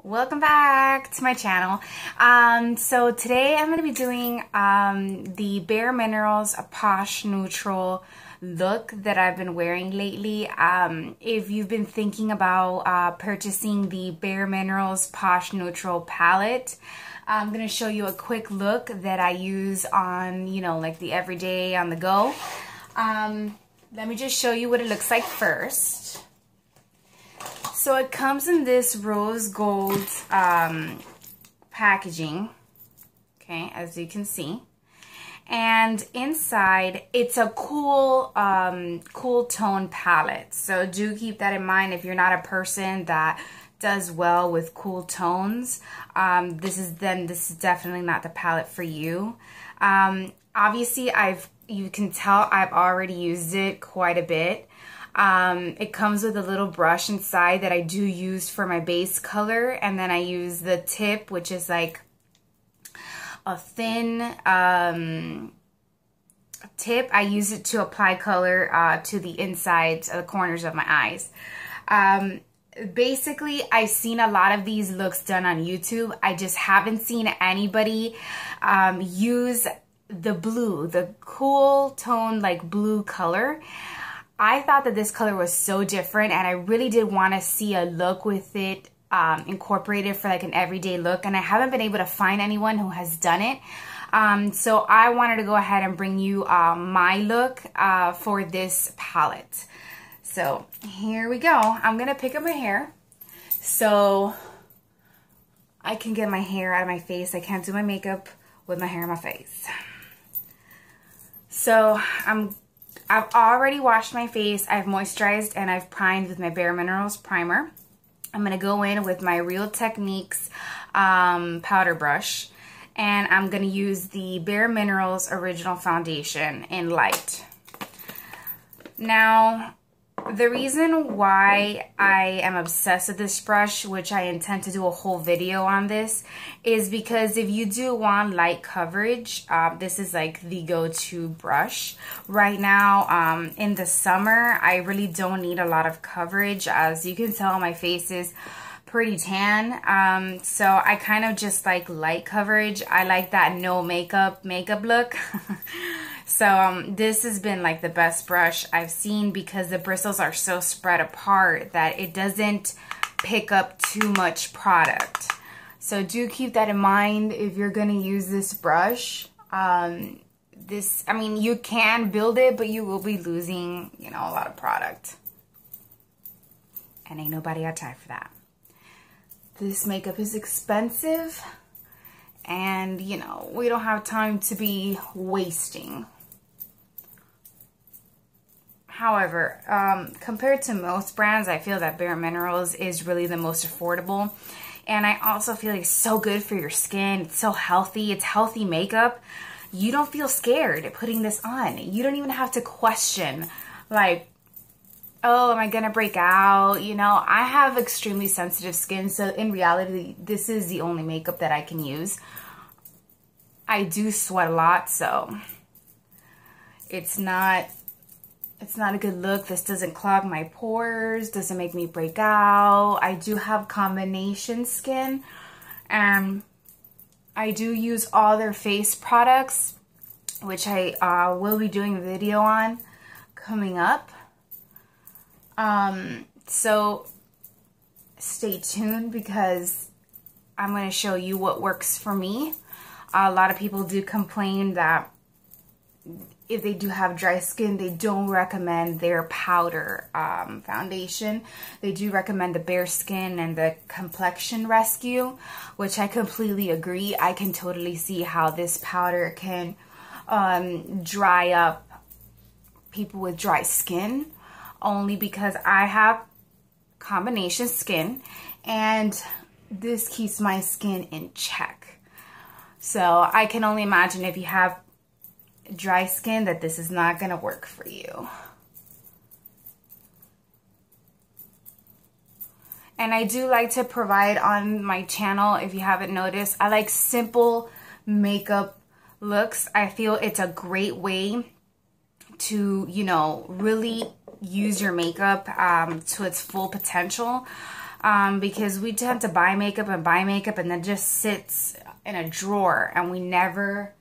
Welcome back to my channel. So today I'm going to be doing the Bare Minerals Posh Neutral look that I've been wearing lately. If you've been thinking about purchasing the Bare Minerals Posh Neutral palette, I'm going to show you a quick look that I use on, like the everyday on the go. Let me just show you what it looks like first. So it comes in this rose gold packaging, okay, as you can see. And inside, it's a cool tone palette. So do keep that in mind if you're not a person that does well with cool tones. This is definitely not the palette for you. Obviously, you can tell I've already used it quite a bit. It comes with a little brush inside that I do use for my base color, and then I use the tip, which is like a thin tip. I use it to apply color to the insides of the corners of my eyes. Basically, I've seen a lot of these looks done on YouTube. I just haven't seen anybody use the blue, the cool tone like blue color. I thought that this color was so different, and I really did want to see a look with it incorporated for like an everyday look, and I haven't been able to find anyone who has done it. So I wanted to go ahead and bring you my look for this palette. So here we go. I'm going to pick up my hair so I can get my hair out of my face. I can't do my makeup with my hair in my face. So I've already washed my face, I've moisturized, and I've primed with my Bare Minerals primer. I'm going to go in with my Real Techniques powder brush, and I'm going to use the Bare Minerals Original Foundation in light. Now, the reason why I am obsessed with this brush, which I intend to do a whole video on this, is because if you do want light coverage, this is like the go-to brush. Right now, in the summer, I really don't need a lot of coverage. As you can tell, my face is pretty tan, so I kind of just like light coverage. I like that no makeup look. So this has been like the best brush I've seen because the bristles are so spread apart that it doesn't pick up too much product. So do keep that in mind if you're going to use this brush. I mean, you can build it, but you will be losing, a lot of product. And ain't nobody got time for that. This makeup is expensive, and, we don't have time to be wasting. However, compared to most brands, I feel that Bare Minerals is really the most affordable. And I also feel like it's so good for your skin. It's so healthy. It's healthy makeup. You don't feel scared putting this on. You don't even have to question, like, oh, am I going to break out? I have extremely sensitive skin. So in reality, this is the only makeup that I can use. I do sweat a lot, so it's not a good look. This doesn't clog my pores, doesn't make me break out. I do have combination skin, and I do use all their face products, which I will be doing a video on coming up. So stay tuned because I'm going to show you what works for me. A lot of people do complain that if they do have dry skin, they don't recommend their powder foundation. They do recommend the Bare Skin and the Complexion Rescue, which I completely agree. I can totally see how this powder can dry up people with dry skin, only because I have combination skin, and this keeps my skin in check. So I can only imagine if you have dry skin that this is not going to work for you. And I do like to provide on my channel, if you haven't noticed, I like simple makeup looks. I feel it's a great way to, really use your makeup to its full potential. because we tend to buy makeup and then it just sits in a drawer and we never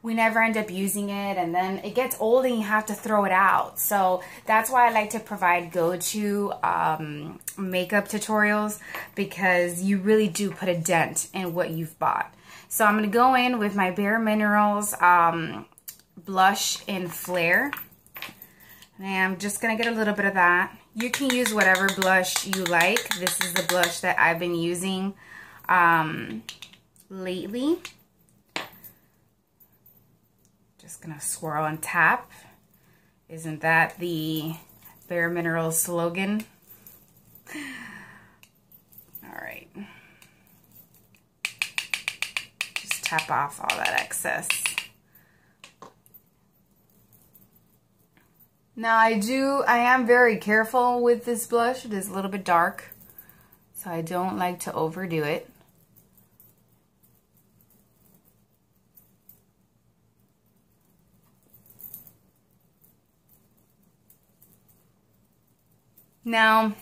end up using it, and then it gets old and you have to throw it out. So that's why I like to provide go-to makeup tutorials, because you really do put a dent in what you've bought. So I'm going to go in with my Bare Minerals blush in Flare. And I'm just going to get a little bit of that. You can use whatever blush you like. This is the blush that I've been using lately. Just going to swirl and tap. Isn't that the Bare Minerals slogan? All right. Just tap off all that excess. Now I am very careful with this blush. It is a little bit dark, so I don't like to overdo it. Now,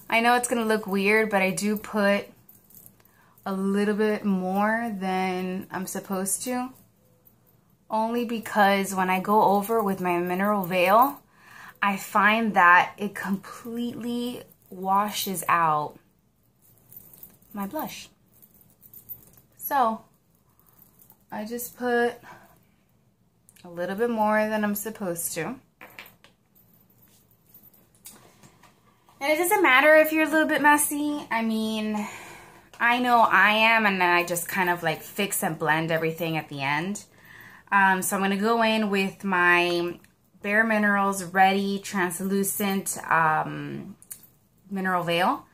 I know it's going to look weird, but I do put a little bit more than I'm supposed to. Only because when I go over with my mineral veil, I find that it completely washes out my blush. So, I just put a little bit more than I'm supposed to. And it doesn't matter if you're a little bit messy. I mean, I know I am, and then I just kind of like fix and blend everything at the end. So I'm going to go in with my Bare Minerals Ready Translucent Mineral Veil.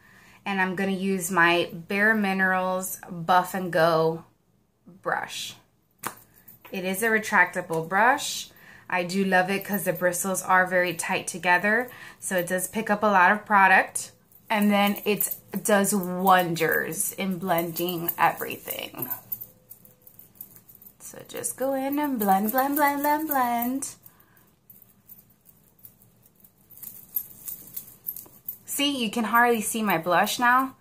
And I'm going to use my Bare Minerals Buff and Go brush. It is a retractable brush. I do love it because the bristles are very tight together. So it does pick up a lot of product. And then it does wonders in blending everything. So just go in and blend, blend, blend, blend, blend. See, you can hardly see my blush now.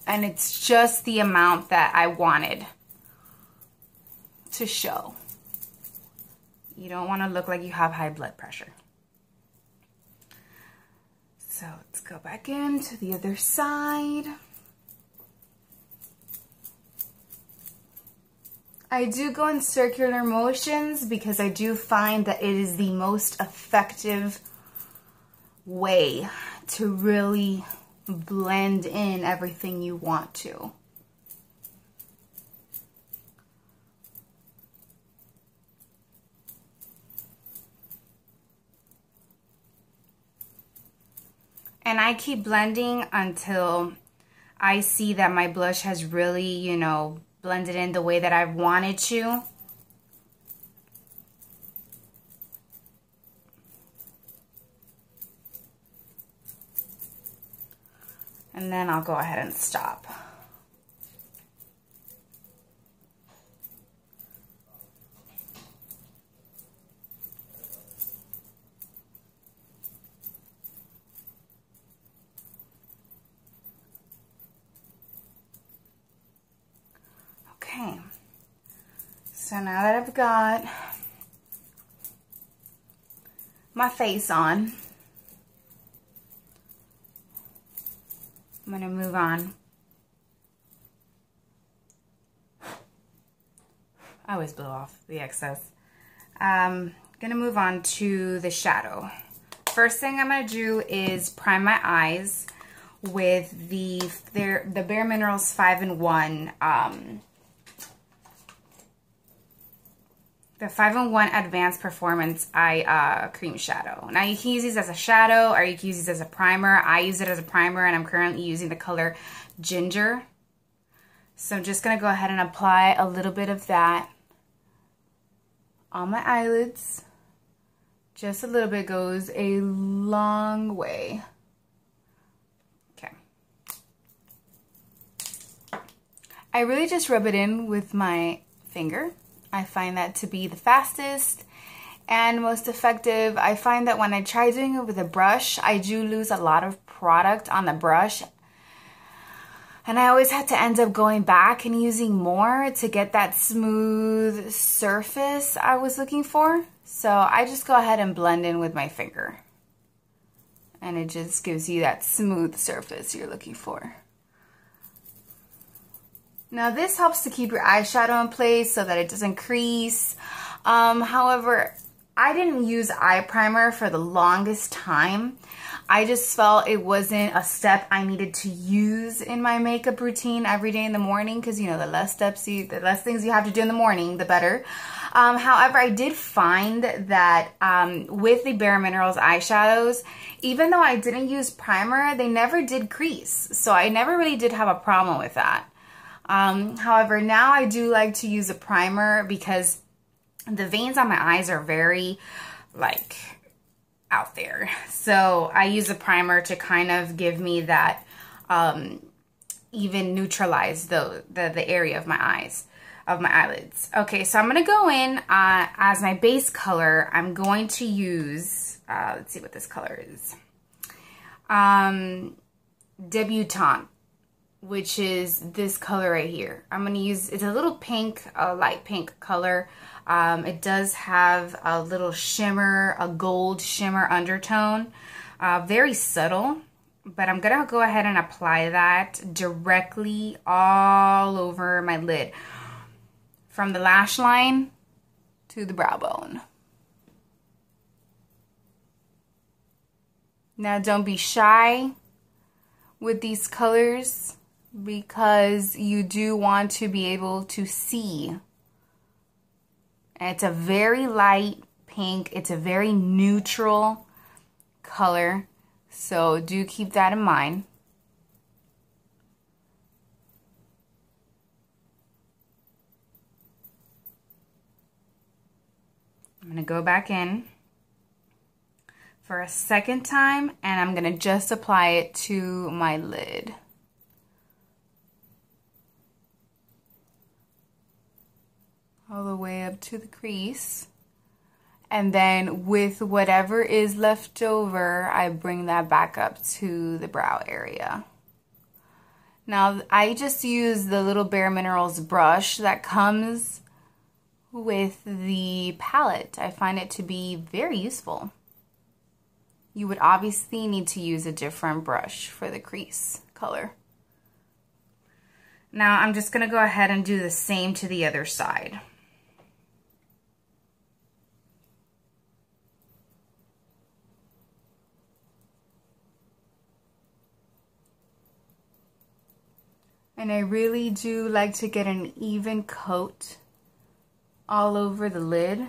And it's just the amount that I wanted to show. You don't want to look like you have high blood pressure. So let's go back into the other side. I do go in circular motions because I do find that it is the most effective way to really blend in everything you want to. And I keep blending until I see that my blush has really, you know, blended in the way that I wanted to. And then I'll go ahead and stop. Okay, so now that I've got my face on, I'm going to move on. I always blow off the excess. I'm going to move on to the shadow. First thing I'm going to do is prime my eyes with the Bare Minerals 5-in-1 the 5-in-1 Advanced Performance Eye Cream Shadow. Now you can use these as a shadow or you can use these as a primer. I use it as a primer and I'm currently using the color Ginger. So I'm just going to go ahead and apply a little bit of that on my eyelids. Just a little bit goes a long way. Okay. I really just rub it in with my finger. I find that to be the fastest and most effective. I find that when I try doing it with a brush, I do lose a lot of product on the brush. And I always have to end up going back and using more to get that smooth surface I was looking for. So I just go ahead and blend in with my finger. And it just gives you that smooth surface you're looking for. Now this helps to keep your eyeshadow in place so that it doesn't crease. However, I didn't use eye primer for the longest time. I just felt it wasn't a step I needed to use in my makeup routine every day in the morning, because, you know, the less things you have to do in the morning, the better. However, I did find that with the Bare Minerals eyeshadows, even though I didn't use primer, they never did crease. So I never really did have a problem with that. However, now I do like to use a primer because the veins on my eyes are very, like, out there. So I use a primer to kind of give me that, even neutralize the area of my eyes, of my eyelids. Okay, so I'm going to go in as my base color. I'm going to use, let's see what this color is. Debutante, which is this color right here. I'm going to use, it's a little pink, a light pink color. It does have a little shimmer, a gold shimmer undertone, very subtle, but I'm gonna go ahead and apply that directly all over my lid, from the lash line to the brow bone. Now don't be shy with these colors, because you do want to be able to see. And it's a very light pink. It's a very neutral color. So do keep that in mind. I'm going to go back in for a second time, and I'm going to just apply it to my lid. All the way up to the crease. And then with whatever is left over, I bring that back up to the brow area. Now, I just use the little Bare Minerals brush that comes with the palette. I find it to be very useful. You would obviously need to use a different brush for the crease color. Now, I'm just going to go ahead and do the same to the other side. And I really do like to get an even coat all over the lid.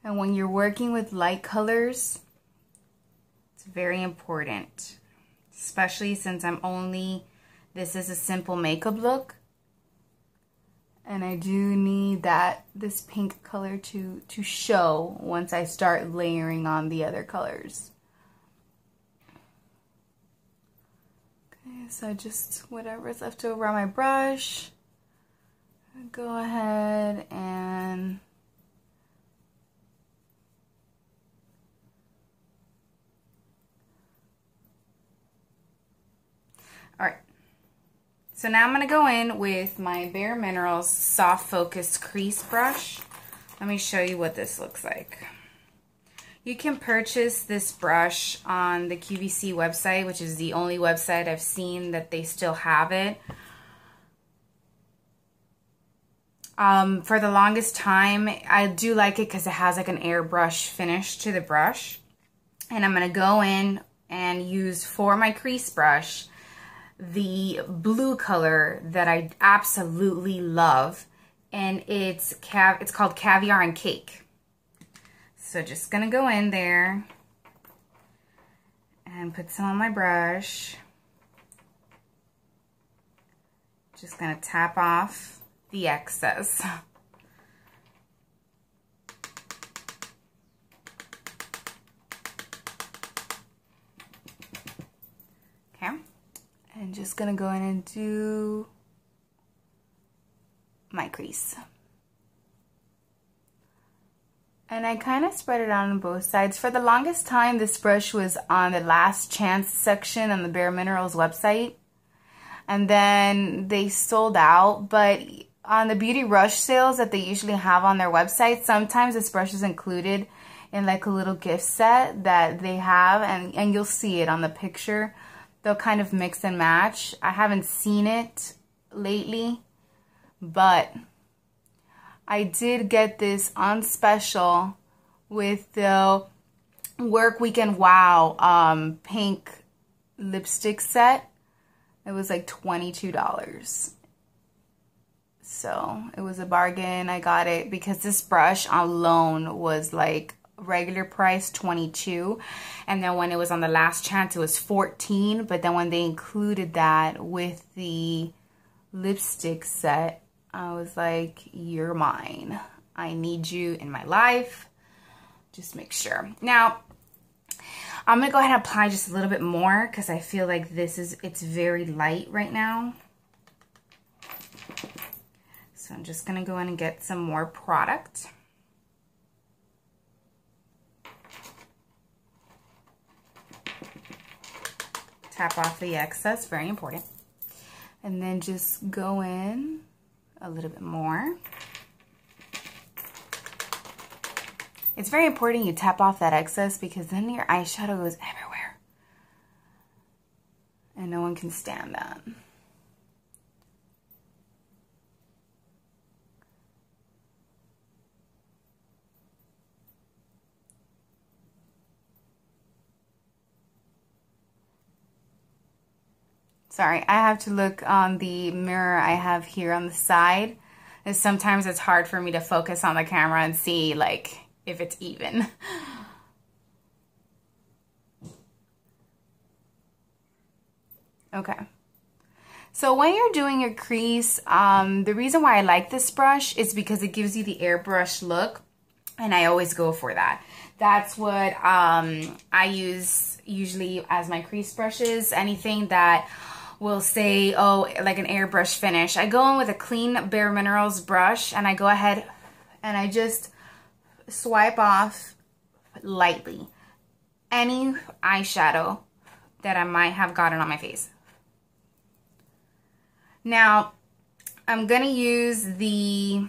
And when you're working with light colors, it's very important, especially since this is a simple makeup look. And I do need this pink color to show once I start layering on the other colors. So just whatever's left over on my brush, go ahead and all right. So now I'm going to go in with my Bare Minerals Soft Focus Crease Brush. Let me show you what this looks like. You can purchase this brush on the QVC website, which is the only website I've seen that they still have it. For the longest time, I do like it because it has like an airbrush finish to the brush. And I'm going to go in and use for my crease brush the blue color that I absolutely love. And it's called Caviar and Cake. So just gonna go in there and put some on my brush. Just gonna tap off the excess. Okay, and just gonna go in and do my crease. And I kind of spread it out on both sides. For the longest time, this brush was on the last chance section on the Bare Minerals website. And then they sold out. But on the Beauty Rush sales that they usually have on their website, sometimes this brush is included in like a little gift set that they have. And you'll see it on the picture. They'll kind of mix and match. I haven't seen it lately, but I did get this on special with the Work Weekend Wow pink lipstick set. It was like $22. So it was a bargain. I got it because this brush alone was like regular price $22, and then when it was on the last chance it was $14. But then when they included that with the lipstick set, I was like, you're mine. I need you in my life. Just make sure. Now, I'm going to go ahead and apply just a little bit more because I feel like it's very light right now. So I'm just going to go in and get some more product. Tap off the excess, very important. And then just go in a little bit more. It's very important you tap off that excess because then your eyeshadow goes everywhere. And no one can stand that. Sorry, I have to look on the mirror I have here on the side. And sometimes it's hard for me to focus on the camera and see like if it's even. Okay. So when you're doing your crease, the reason why I like this brush is because it gives you the airbrush look. And I always go for that. That's what I use usually as my crease brushes. Anything that will say, oh, like an airbrush finish. I go in with a clean Bare Minerals brush and I go ahead and I just swipe off lightly any eyeshadow that I might have gotten on my face. Now, I'm going to use the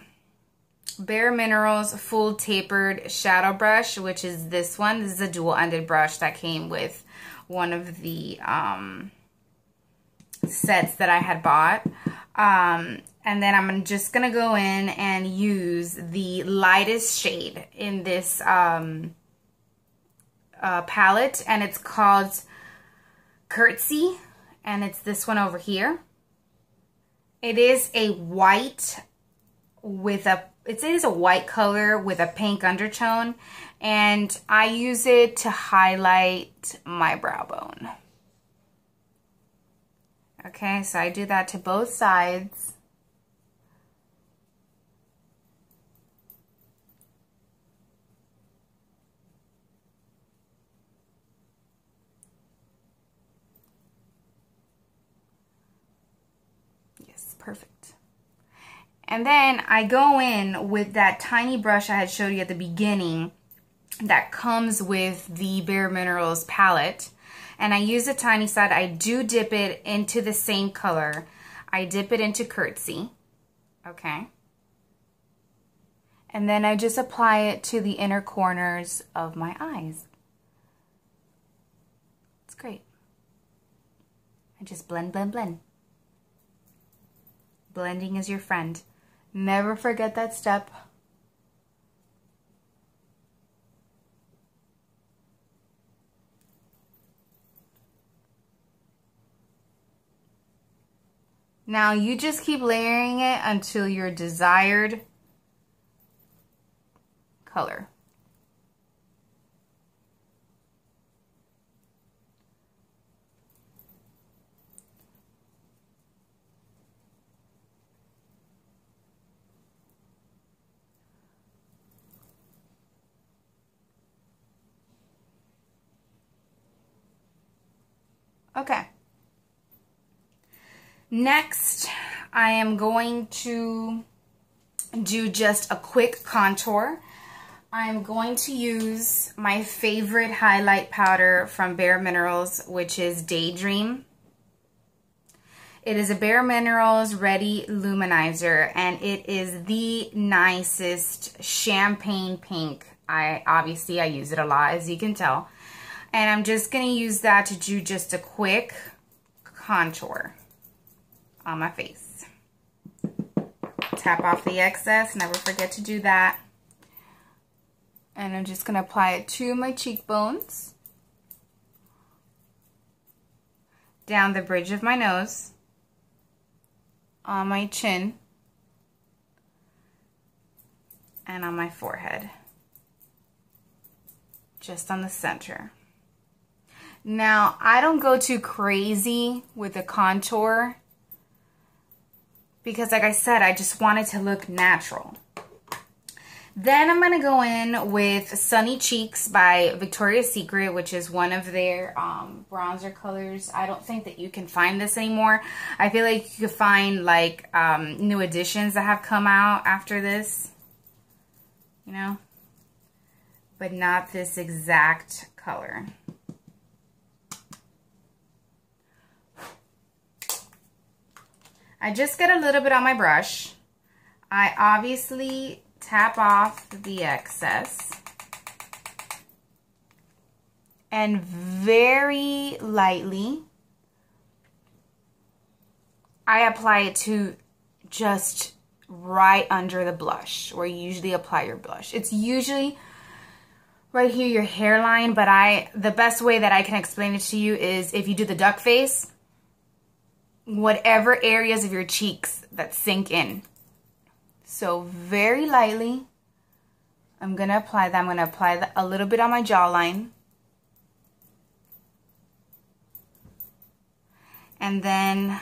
Bare Minerals Full Tapered Shadow Brush, which is this one. This is a dual-ended brush that came with one of the sets that I had bought. And then I'm just going to go in and use the lightest shade in this palette. And it's called Curtsy. And it's this one over here. It is a white with a, it is a white color with a pink undertone. And I use it to highlight my brow bone. Okay, so I do that to both sides. Yes, perfect. And then I go in with that tiny brush I had showed you at the beginning that comes with the Bare Minerals palette. And I use a tiny side. I do dip it into the same color. I dip it into Curtsy. Okay. And then I just apply it to the inner corners of my eyes. It's great. I just blend, blend, blend. Blending is your friend. Never forget that step. Now you just keep layering it until your desired color. Okay. Next, I am going to do just a quick contour. I'm going to use my favorite highlight powder from Bare Minerals, which is Daydream. It is a Bare Minerals Ready Luminizer, and it is the nicest champagne pink. Obviously I use it a lot, as you can tell. And I'm just going to use that to do just a quick contour on my face. Tap off the excess, never forget to do that. And I'm just going to apply it to my cheekbones, down the bridge of my nose, on my chin, and on my forehead, just on the center. Now, I don't go too crazy with the contour because, like I said, I just want it to look natural. Then I'm going to go in with Sunny Cheeks by Victoria's Secret, which is one of their bronzer colors. I don't think that you can find this anymore. I feel like you could find like new editions that have come out after this, you know, but not this exact color. I just get a little bit on my brush. I obviously tap off the excess and very lightly I apply it to just right under the blush where you usually apply your blush. It's usually right here, your hairline, but the best way that I can explain it to you is if you do the duck face, whatever areas of your cheeks that sink in. So very lightly, I'm going to apply that. I'm going to apply a little bit on my jawline. And then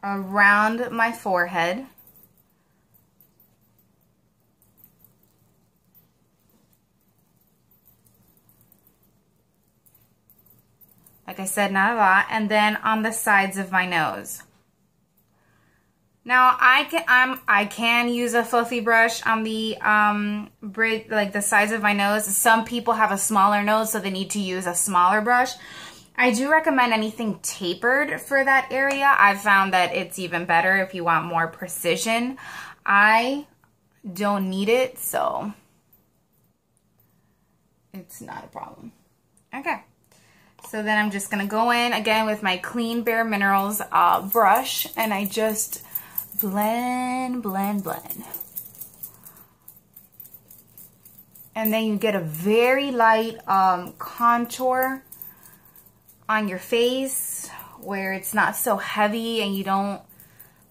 around my forehead. Like I said, not a lot. And then on the sides of my nose. Now I can use a fluffy brush on the bridge, like the sides of my nose. Some people have a smaller nose, so they need to use a smaller brush. I do recommend anything tapered for that area. I've found that it's even better if you want more precision. I don't need it, so it's not a problem. Okay. So then I'm just going to go in again with my clean Bare Minerals brush, and I just blend, blend, blend. And then you get a very light contour on your face where it's not so heavy and you don't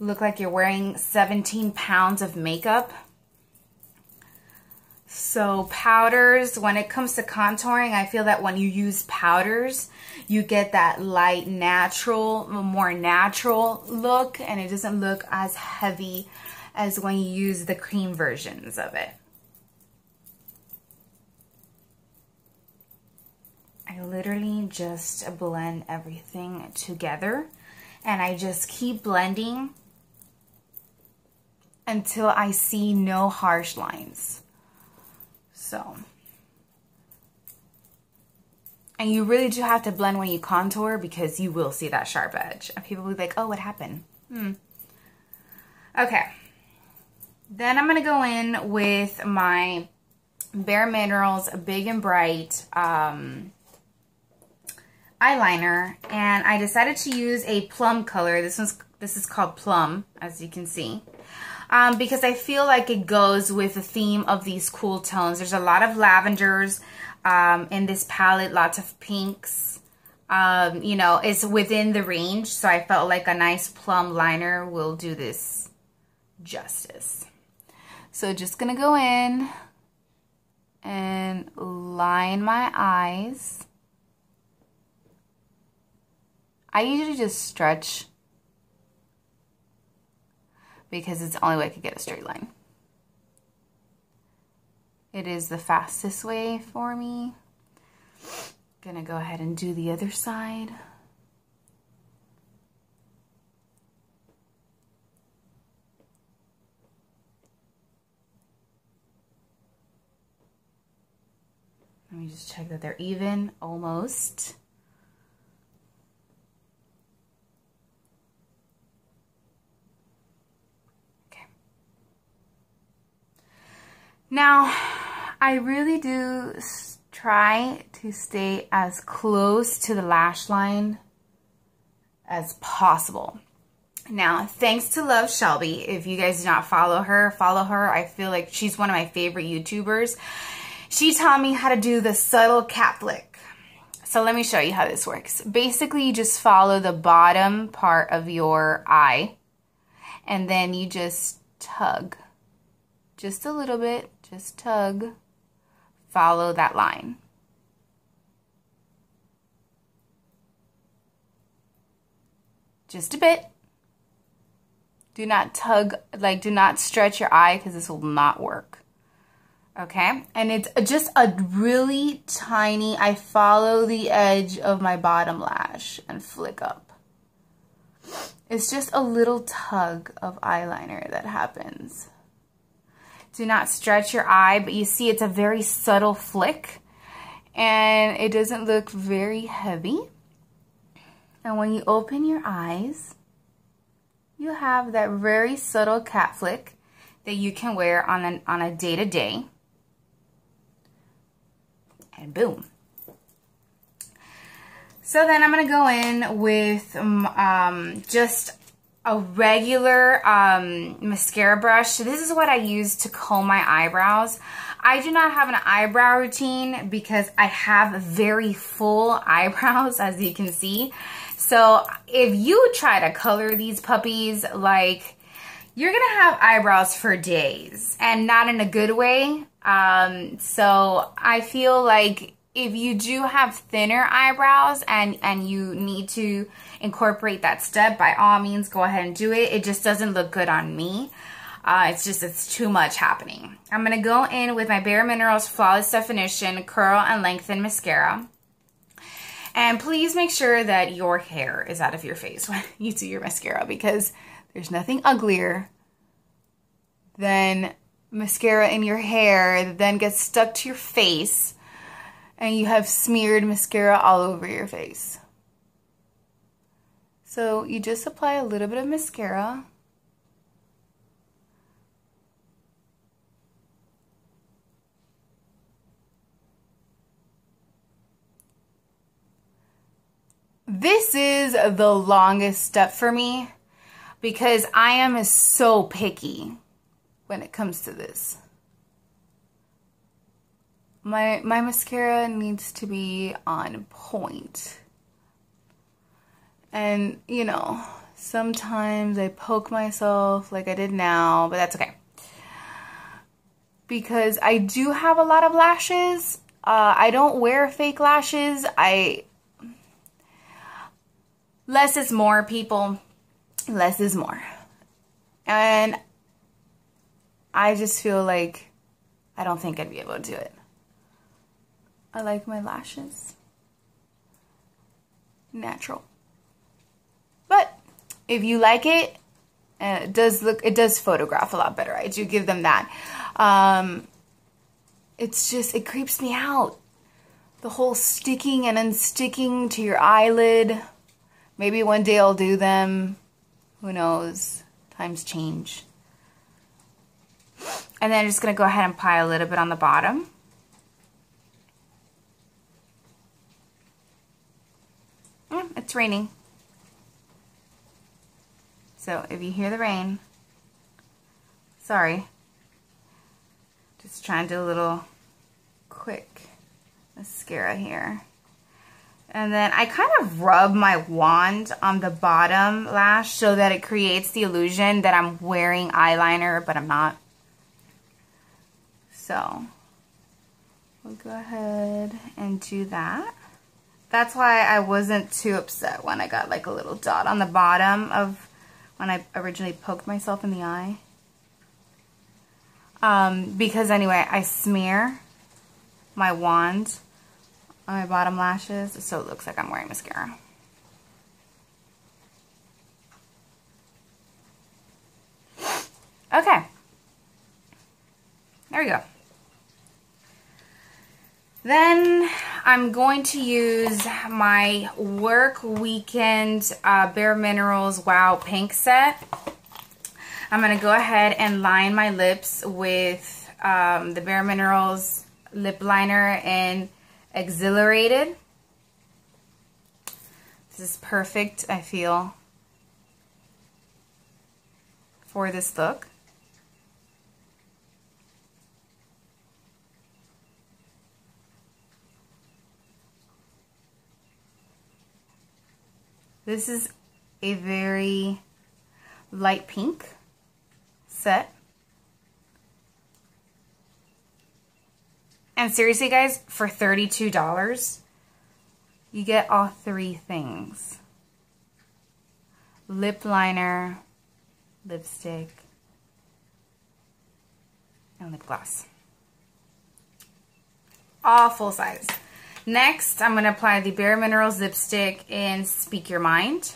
look like you're wearing 17 pounds of makeup. So powders, when it comes to contouring, I feel that when you use powders, you get that light, natural, more natural look, and it doesn't look as heavy as when you use the cream versions of it. I literally just blend everything together, and I just keep blending until I see no harsh lines. So, and you really do have to blend when you contour because you will see that sharp edge. And people will be like, oh, what happened? Okay. Then I'm going to go in with my Bare Minerals Big and Bright eyeliner. And I decided to use a plum color. This is called Plum, as you can see. Because I feel like it goes with the theme of these cool tones. There's a lot of lavenders in this palette, lots of pinks. You know, it's within the range, so I felt like a nice plum liner will do this justice. So just gonna go in and line my eyes. I usually just stretch because it's the only way I could get a straight line. It is the fastest way for me. Gonna go ahead and do the other side. Let me just check that they're even, almost. Okay. Now, I really do try to stay as close to the lash line as possible. Now, thanks to Love Shelby, if you guys do not follow her, follow her. I feel like she's one of my favorite YouTubers. She taught me how to do the subtle cat flick. So let me show you how this works. Basically, you just follow the bottom part of your eye, and then you just tug. Just a little bit, just tug. Follow that line. Just a bit. Do not tug, like do not stretch your eye because this will not work. Okay, and it's just a really tiny, I follow the edge of my bottom lash and flick up. It's just a little tug of eyeliner that happens. Do not stretch your eye, but you see it's a very subtle flick and it doesn't look very heavy. And when you open your eyes, you have that very subtle cat flick that you can wear on a day-to-day. And boom. So then I'm going to go in with just a regular mascara brush. So this is what I use to comb my eyebrows. I do not have an eyebrow routine because I have very full eyebrows, as you can see. So if you try to color these puppies, like, you're going to have eyebrows for days, and not in a good way. So I feel like if you do have thinner eyebrows and you need to incorporate that step, by all means, go ahead and do it. It just doesn't look good on me. It's too much happening. I'm going to go in with my Bare Minerals Flawless Definition Curl and Lengthen Mascara. And please make sure that your hair is out of your face when you do your mascara, because there's nothing uglier than mascara in your hair that then gets stuck to your face and you have smeared mascara all over your face. So you just apply a little bit of mascara. This is the longest step for me because I am so picky when it comes to this. My mascara needs to be on point. And, you know, sometimes I poke myself like I did now, but that's okay. Because I do have a lot of lashes. I don't wear fake lashes. Less is more, people. Less is more. And I just feel like I don't think I'd be able to do it. I like my lashes natural. But if you like it, it does photograph a lot better. I do give them that. It's just, it creeps me out. The whole sticking and unsticking to your eyelid. Maybe one day I'll do them. Who knows? Times change. And then I'm just going to go ahead and apply a little bit on the bottom. It's raining. So if you hear the rain, sorry. Just trying to do a little quick mascara here. And then I kind of rub my wand on the bottom lash so that it creates the illusion that I'm wearing eyeliner, but I'm not. So we'll go ahead and do that. That's why I wasn't too upset when I got like a little dot on the bottom of when I originally poked myself in the eye. Because anyway, I smear my wand on my bottom lashes so it looks like I'm wearing mascara. Okay. There we go. Then I'm going to use my Work Weekend Bare Minerals Wow Pink set. I'm going to go ahead and line my lips with the Bare Minerals lip liner in Exhilarated. This is perfect, I feel, for this look. This is a very light pink set. And seriously, guys, for $32, you get all three things. Lip liner, lipstick, and lip gloss. All full size. Next, I'm going to apply the Bare Minerals lipstick in Speak Your Mind.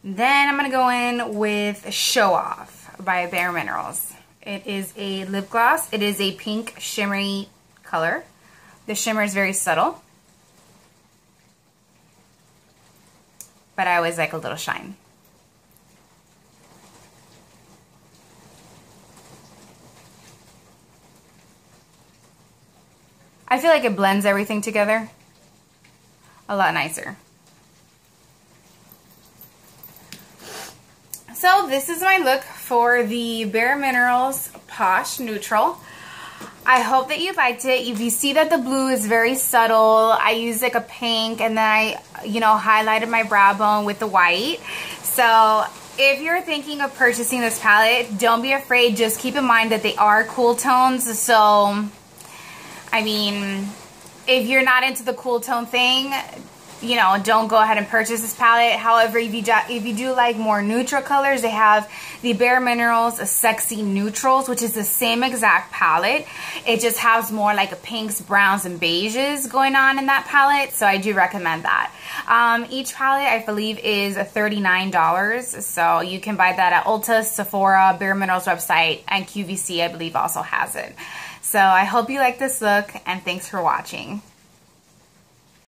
Then I'm going to go in with Show Off by Bare Minerals. It is a lip gloss. It is a pink shimmery color. The shimmer is very subtle, but I always like a little shine. I feel like it blends everything together a lot nicer. So this is my look for the Bare Minerals Posh Neutral. I hope that you liked it. If you see that the blue is very subtle, I used like a pink and then I, highlighted my brow bone with the white. So if you're thinking of purchasing this palette, don't be afraid. Just keep in mind that they are cool tones. So, I mean, if you're not into the cool tone thing, don't go ahead and purchase this palette. However, if you do like more neutral colors, they have the Bare Minerals Sexy Neutrals, which is the same exact palette. It just has more like a pinks, browns, and beiges going on in that palette. So I do recommend that. Each palette, I believe, is $39. So you can buy that at Ulta, Sephora, Bare Minerals website, and QVC, I believe, also has it. So I hope you like this look, and thanks for watching.